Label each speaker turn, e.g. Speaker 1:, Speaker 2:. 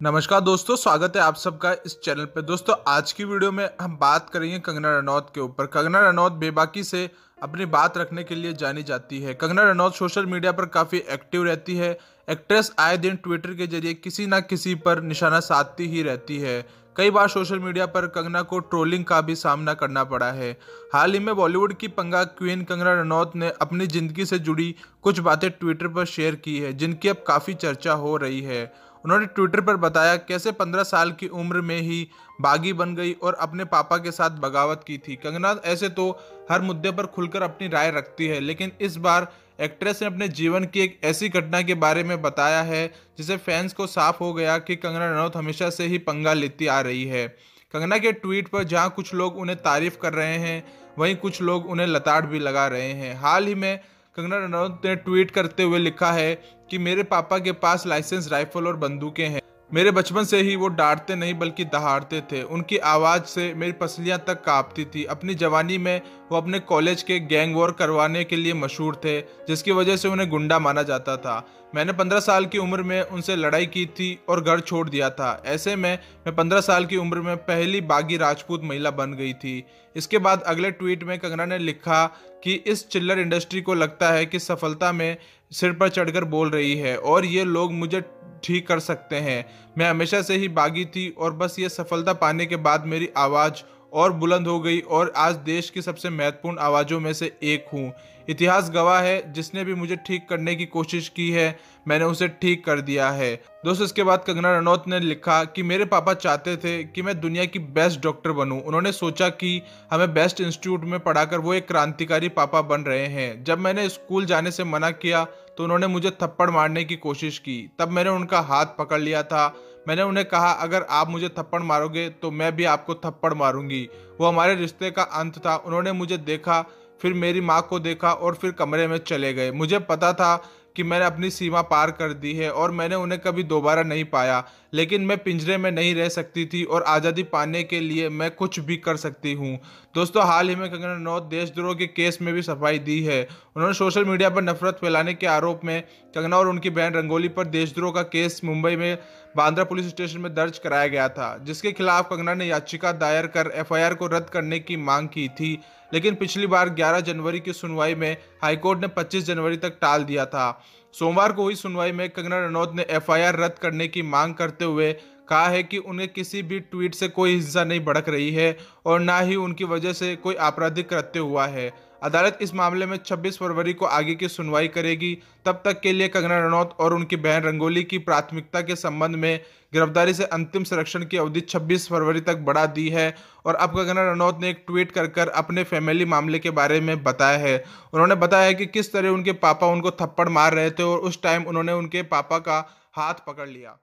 Speaker 1: नमस्कार दोस्तों, स्वागत है आप सबका इस चैनल पे। दोस्तों, आज की वीडियो में हम बात करेंगे कंगना रनौत के ऊपर। कंगना रनौत बेबाकी से अपनी बात रखने के लिए जानी जाती है। कंगना रनौत सोशल मीडिया पर काफ़ी एक्टिव रहती है। एक्ट्रेस आए दिन ट्विटर के जरिए किसी ना किसी पर निशाना साधती ही रहती है। कई बार सोशल मीडिया पर कंगना को ट्रोलिंग का भी सामना करना पड़ा है। हाल ही में बॉलीवुड की पंगा क्वीन कंगना रनौत ने अपनी ज़िंदगी से जुड़ी कुछ बातें ट्विटर पर शेयर की है, जिनकी अब काफ़ी चर्चा हो रही है। उन्होंने ट्विटर पर बताया कैसे 15 साल की उम्र में ही बागी बन गई और अपने पापा के साथ बगावत की थी। कंगना ऐसे तो हर मुद्दे पर खुलकर अपनी राय रखती है, लेकिन इस बार एक्ट्रेस ने अपने जीवन की एक ऐसी घटना के बारे में बताया है जिसे फैंस को साफ हो गया कि कंगना रनौत हमेशा से ही पंगा लेती आ रही है। कंगना के ट्वीट पर जहां कुछ लोग उन्हें तारीफ कर रहे हैं, वहीं कुछ लोग उन्हें लताड़ भी लगा रहे हैं। हाल ही में कंगना रनौत ने ट्वीट करते हुए लिखा है कि मेरे पापा के पास लाइसेंस राइफल और बंदूकें हैं। मेरे बचपन से ही वो डांटते नहीं बल्कि दहाड़ते थे। उनकी आवाज़ से मेरी पसलियां तक कांपती थी। अपनी जवानी में वो अपने कॉलेज के गैंग वॉर करवाने के लिए मशहूर थे, जिसकी वजह से उन्हें गुंडा माना जाता था। मैंने 15 साल की उम्र में उनसे लड़ाई की थी और घर छोड़ दिया था। ऐसे में मैं 15 साल की उम्र में पहली बागी राजपूत महिला बन गई थी। इसके बाद अगले ट्वीट में कंगना ने लिखा कि इस चिल्लर इंडस्ट्री को लगता है कि सफलता में सिर पर चढ़कर बोल रही है और ये लोग मुझे ठीक कर सकते हैं। मैं हमेशा से ही बागी थी और बस ये सफलता पाने के बाद मेरी आवाज़ और बुलंद हो गई और आज देश की सबसे महत्वपूर्ण आवाज़ों में से एक हूँ। इतिहास गवाह है, जिसने भी मुझे ठीक करने की कोशिश की है मैंने उसे ठीक कर दिया है। दोस्तों, इसके बाद कंगना रनौत ने लिखा कि मेरे पापा चाहते थे कि मैं दुनिया की बेस्ट डॉक्टर बनूं। उन्होंने सोचा कि हमें बेस्ट इंस्टीट्यूट में पढ़ाकर वो एक क्रांतिकारी पापा बन रहे हैं। जब मैंने स्कूल जाने से मना किया तो उन्होंने मुझे थप्पड़ मारने की कोशिश की। तब मैंने उनका हाथ पकड़ लिया था। मैंने उन्हें कहा, अगर आप मुझे थप्पड़ मारोगे तो मैं भी आपको थप्पड़ मारूंगी। वो हमारे रिश्ते का अंत था। उन्होंने मुझे देखा, फिर मेरी माँ को देखा और फिर कमरे में चले गए। मुझे पता था कि मैंने अपनी सीमा पार कर दी है और मैंने उन्हें कभी दोबारा नहीं पाया, लेकिन मैं पिंजरे में नहीं रह सकती थी और आज़ादी पाने के लिए मैं कुछ भी कर सकती हूँ। दोस्तों, हाल ही में कंगना रनौत देशद्रोह के केस में भी सफाई दी है। उन्होंने सोशल मीडिया पर नफरत फैलाने के आरोप में कंगना और उनकी बहन रंगोली पर देशद्रोह का केस मुंबई में बांद्रा पुलिस स्टेशन में दर्ज कराया गया था, जिसके खिलाफ कंगना ने याचिका दायर कर एफआईआर को रद्द करने की मांग की थी। लेकिन पिछली बार 11 जनवरी की सुनवाई में हाईकोर्ट ने 25 जनवरी तक टाल दिया था। सोमवार को हुई सुनवाई में कंगना रनौत ने एफआईआर रद्द करने की मांग करते हुए कहा है कि उन्हें किसी भी ट्वीट से कोई हिंसा नहीं भड़क रही है और ना ही उनकी वजह से कोई आपराधिक कृत्य हुआ है। अदालत इस मामले में 26 फरवरी को आगे की सुनवाई करेगी। तब तक के लिए कंगना रनौत और उनकी बहन रंगोली की प्राथमिकता के संबंध में गिरफ्तारी से अंतिम संरक्षण की अवधि 26 फरवरी तक बढ़ा दी है। और अब कंगना रनौत ने एक ट्वीट कर अपने फैमिली मामले के बारे में बताया है। उन्होंने बताया है कि किस तरह उनके पापा उनको थप्पड़ मार रहे थे और उस टाइम उन्होंने उनके पापा का हाथ पकड़ लिया।